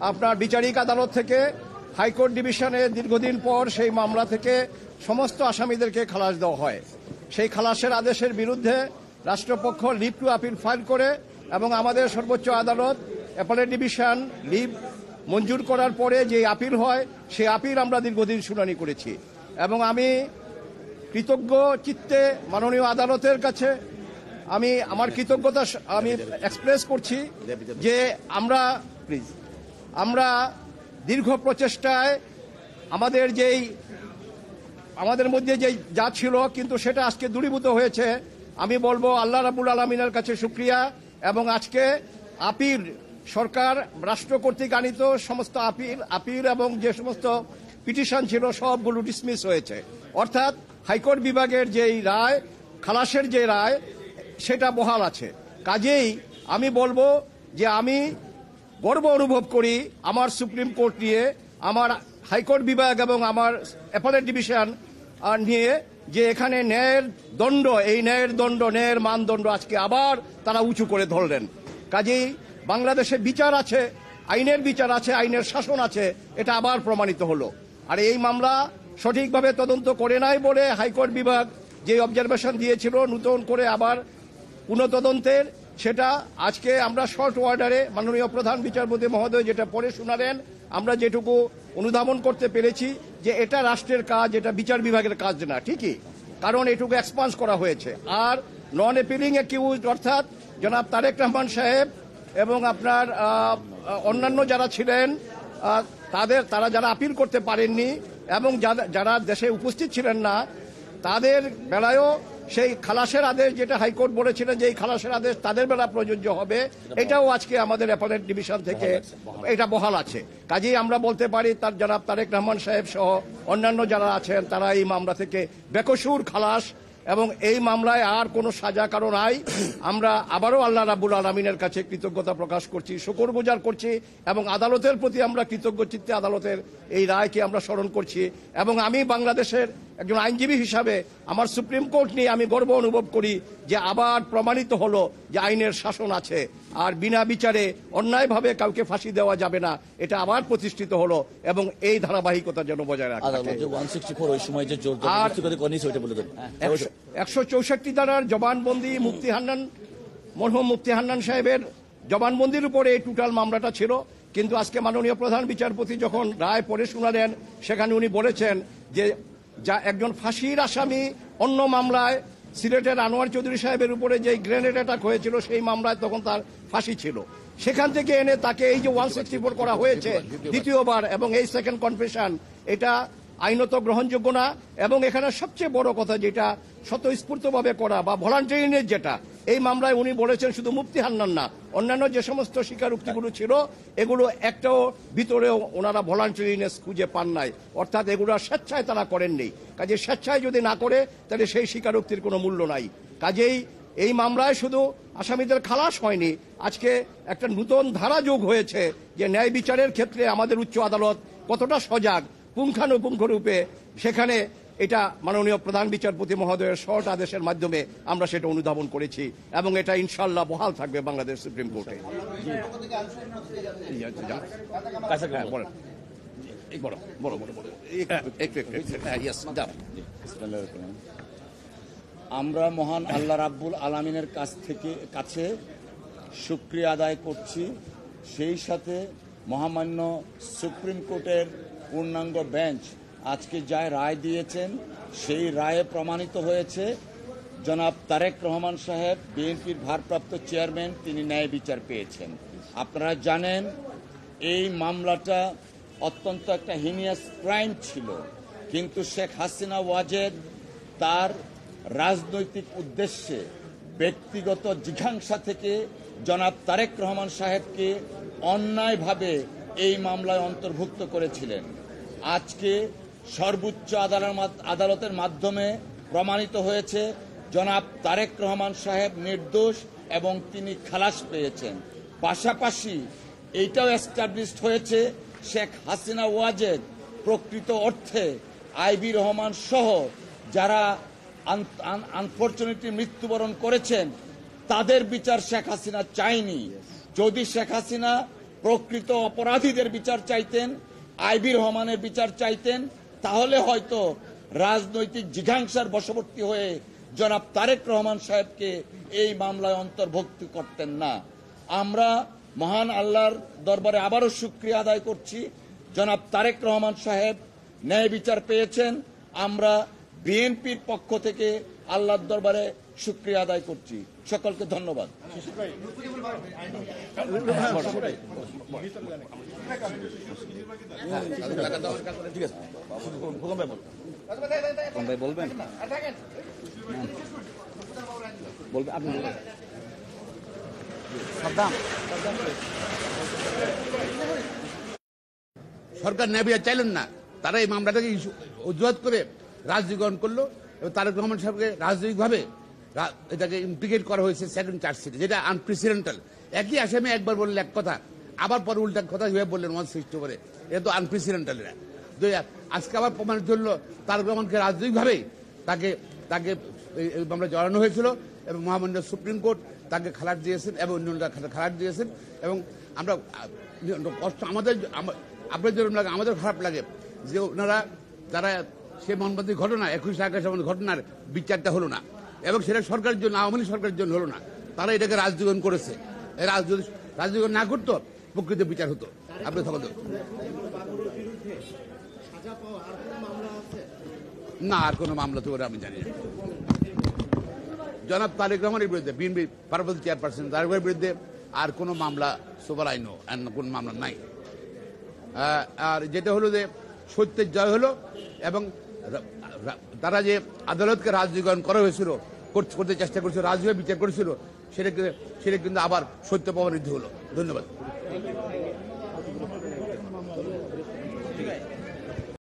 আপনার বিচারিক আদালত থেকে হাইকোর্ট ডিভিশনে দীর্ঘদিন পর সেই মামলা থেকে সমস্ত আসামিদেরকে খালাস দেওয়া হয়। সেই খালাসের আদেশের বিরুদ্ধে রাষ্ট্রপক্ষ লিভ টু আপিল ফাইল করে এবং আমাদের সর্বোচ্চ আদালত অ্যাপেলেট ডিভিশন লিভ মঞ্জুর করার পরে যে আপিল হয় সেই আপিল আমরা দীর্ঘদিন শুনানি করেছি এবং আমি কৃতজ্ঞ চিত্তে মাননীয় আদালতের কাছে আমি আমার কৃতজ্ঞতা আমি এক্সপ্রেস করছি যে আমরা দীর্ঘ প্রচেষ্টায় আমাদের মধ্যে যেই যা ছিল কিন্তু সেটা আজকে দূরীভূত হয়েছে। আমি বলবো আল্লাহ রাব্বুল আলামিনের কাছে শুকরিয়া এবং আজকে আপিল সরকার রাষ্ট্র কর্তৃক আনিত সমস্ত আপিল এবং যে সমস্ত পিটিশন ছিল সবগুলো ডিসমিস হয়েছে, অর্থাৎ হাইকোর্ট বিভাগের যেই রায় খালাসের যে রায় সেটা বহাল আছে। কাজেই আমি বলবো যে আমি গর্ব অনুভব করি আমার সুপ্রিম কোর্ট নিয়ে, আমার হাইকোর্ট বিভাগ এবং আমার অ্যাপেলেট ডিভিশন নিয়ে, যে এখানে ন্যায়ের দণ্ড, এই ন্যায়ের দণ্ড, ন্যায়ের মানদণ্ড আজকে আবার তারা উঁচু করে ধরলেন। কাজেই বাংলাদেশে বিচার আছে, আইনের বিচার আছে, আইনের শাসন আছে, এটা আবার প্রমাণিত হলো। আর এই মামলা সঠিকভাবে তদন্ত করে নাই বলে হাইকোর্ট বিভাগ যে অবজারভেশন দিয়েছিল নতুন করে আবার পুনঃতদন্তের, সেটা আজকে আমরা শর্ট অর্ডারে মাননীয় প্রধান বিচারপতি মহোদয় যেটা পড়ে শোনালেন, আমরা যেটুকু অনুধাবন করতে পেরেছি যে এটা রাষ্ট্রের কাজ, এটা বিচার বিভাগের কাজ না, ঠিকই, কারণ এটুকু এক্সপান্স করা হয়েছে। আর নন অ্যাপিলিং অ্যাকিউজড অর্থাৎ জনাব তারেক রহমান সাহেব এবং আপনার অন্যান্য যারা ছিলেন তারা যারা আপিল করতে পারেননি এবং যারা দেশে উপস্থিত ছিলেন না, তাদের বেলায়ও সেই খালাসের আদেশ যেটা হাইকোর্ট বলেছিলেন যে এই খালাসের আদেশ তাদের বেলা প্রযোজ্য হবে, এটাও আজকে আমাদের অ্যাপেলেট ডিভিশন থেকে এটা বহাল আছে। কাজেই আমরা বলতে পারি তার জনাব তারেক রহমান সাহেব সহ অন্যান্য যারা আছেন তারা এই মামলা থেকে বেকসুর খালাস এবং এই মামলায় আর কোনো সাজা কারো নাই। আমরা আবারও আল্লাহ রাব্বুল আলামিনের কাছে কৃতজ্ঞতা প্রকাশ করছি, শুকরগুজার করছি এবং আদালতের প্রতি আমরা কৃতজ্ঞ চিত্তে আদালতের এই রায়কে আমরা স্মরণ করছি। এবং আমি বাংলাদেশের একজন আইনজীবী হিসাবে আমার সুপ্রিম কোর্ট নিয়ে আমি গর্ব অনুভব করি যে আবার প্রমাণিত হলো যে আইনের শাসন আছে আর বিনা বিচারে অন্যায়ভাবে কাউকে ফাঁসি দেওয়া যাবে না, এটা আবার প্রতিষ্ঠিত হলো এবং এই ধারাবাহিকতা যেন বজায় রাখা। আর 164 ধারার জবানবন্দি মরহুম মুফতি হান্নান সাহেবের জবানবন্দির উপরে এই টোটাল মামলাটা ছিল। কিন্তু আজকে মাননীয় প্রধান বিচারপতি যখন রায় পড়ে শোনালেন সেখানে উনি বলেছেন যে যা একজন ফাঁসির আসামি অন্য মামলায় সিলেটের আনোয়ার চৌধুরী সাহেবের উপরে যে গ্রেনেড অ্যাটাক হয়েছিল সেই মামলায় তখন তার ফাঁসি ছিল, সেখান থেকে এনে তাকে এই যে 164 করা হয়েছে দ্বিতীয়বার এবং এই সেকেন্ড কনফেশন, এটা আইনত গ্রহণযোগ্য না। এবং এখানে সবচেয়ে বড় কথা যেটা স্বতঃস্ফূর্তভাবে করা বা ভলান্টারিনেস, যেটা এই মামলায় উনি বলেছেন শুধু মুফতি হান্নান না, অন্যান্য যে সমস্ত স্বীকারোক্তিগুলো ছিল এগুলো একটাও ভিতরেও ওনারা ভলান্টারিনেস খুঁজে পান নাই, অর্থাৎ এগুলো স্বেচ্ছায় তারা করেননি। কাজে স্বেচ্ছায় যদি না করে তাহলে সেই স্বীকারোক্তির কোনো মূল্য নাই। কাজেই এই মামলায় শুধু আসামিদের খালাস হয়নি, আজকে একটা নতুন ধারা যোগ হয়েছে যে ন্যায় বিচারের ক্ষেত্রে আমাদের উচ্চ আদালত কতটা সজাগ পুঙ্খানুপুঙ্খ রূপে, সেখানে এটা মাননীয় প্রধান বিচারপতি মহোদয়ের শর্ট আদেশের মাধ্যমে আমরা সেটা অনুধাবন করেছি এবং এটা ইনশাআল্লাহ বহাল থাকবে বাংলাদেশ সুপ্রিম কোর্টে। আমরা মহান আল্লাহ রাব্বুল আলামিনের কাছে শুকরিয়া আদায় করছি, সেই সাথে মহামান্য সুপ্রিম কোর্টের পূর্ণাঙ্গ বেঞ্চ আজকে যা রায় দিয়েছেন সেই রায়ে প্রমাণিত হয়েছে জনাব তারেক রহমান সাহেব বিএনপির ভারপ্রাপ্ত চেয়ারম্যান, তিনি ন্যায় বিচার পেয়েছেন। আপনারা জানেন এই মামলাটা অত্যন্ত একটা হিনিয়াস ক্রাইম ছিল, কিন্তু শেখ হাসিনা ওয়াজেদ তার রাজনৈতিক উদ্দেশ্যে ব্যক্তিগত জিঘাংসা থেকে জনাব তারেক রহমান সাহেবকে অন্যায়ভাবে এই মামলায় অন্তর্ভুক্ত করেছিলেন। আজকে সর্বোচ্চ আদালতের মাধ্যমে প্রমাণিত হয়েছে জনাব তারেক রহমান সাহেব নির্দোষ এবং তিনি খালাস পেয়েছেন। পাশাপাশি এইটাও এস্টাবলিশড হয়েছে শেখ হাসিনা ওয়াজেদ প্রকৃত অর্থে আইবি রহমান সহ যারা আনফরচুনেটলি মৃত্যুবরণ করেছেন তাদের বিচার শেখ হাসিনা চায়নি। যদি শেখ হাসিনা প্রকৃত অপরাধীদের বিচার চাইতেন, আইবি রহমানের বিচার চাইতেন, তাহলে হয়তো রাজনৈতিক জিঘাংসার বশবর্তী হয়ে জনাব তারেক রহমান সাহেবকে এই মামলায় অন্তর্ভুক্ত করতেন না। আমরা মহান আল্লাহর দরবারে আবারও শুকরিয়া আদায় করছি, জনাব তারেক রহমান সাহেব ন্যায় বিচার পেয়েছেন। আমরা বিএনপির পক্ষ থেকে আল্লাহর দরবারে শুকরিয়া আদায় করছি। সকলকে ধন্যবাদ। বলবেন আপনি সরকার ন্যায় বিচার চাইলেন না, তারা এই মামলাটাকে অজুহাত করে রাজনীতিকরণ করলো এবং তারেক রহমান সাহেবকে রাজনৈতিকভাবে এটাকে ইমপ্লিকেট করা হয়েছে সেকেন্ড চার্জশিটে, যেটা আনপ্রেসিডেন্টাল। একই আসামে একবার বললে এক কথা, আবার পরে উল্টা কথা হিসেবে বললেন মত সৃষ্টি করে, এটা তো আনপ্রেসিডেন্টাল। এরা আজকে আবার প্রমাণিত হলো তারেক রহমানকে রাজনৈতিকভাবেই তাকে এই মামলা জড়ানো হয়েছিল এবং মহামান্য সুপ্রিম কোর্ট তাকে খালাস দিয়েছেন এবং অন্যরা খালাস দিয়েছেন। এবং আমরা কষ্ট আপনাদের জন্য লাগে, আমাদের খারাপ লাগে যে ওনারা যারা সে মনবন্দি ঘটনা 21 আগস্ট ঘটনার বিচারটা হলো না এবং সেটা সরকারের জন্য, আওয়ামী লীগ সরকারের জন্য হলো না, তারা এটাকে রাজনীতিকরণ করেছে। রাজনীতিকরণ না করতো প্রকৃত বিচার হতো। আপনি সকল না, আর কোনো মামলা তো আমি জানি না। জনাব তারেক রহমানের বিরুদ্ধে, বিএনপি পার্বতী চেয়ারপারসন তারেকের বিরুদ্ধে আর কোনো মামলা সুপার আইনও কোন মামলা নাই। আর যেটা হলো যে সত্যের জয় হলো এবং তারা যে আদালতকে রাজনীতিকরণ করা হয়েছিল, করতে চেষ্টা করেছিল, রাজনীতি বিচার করেছিল, সেটা কিন্তু আবার সত্য প্রমাণিত হলো। ধন্যবাদ।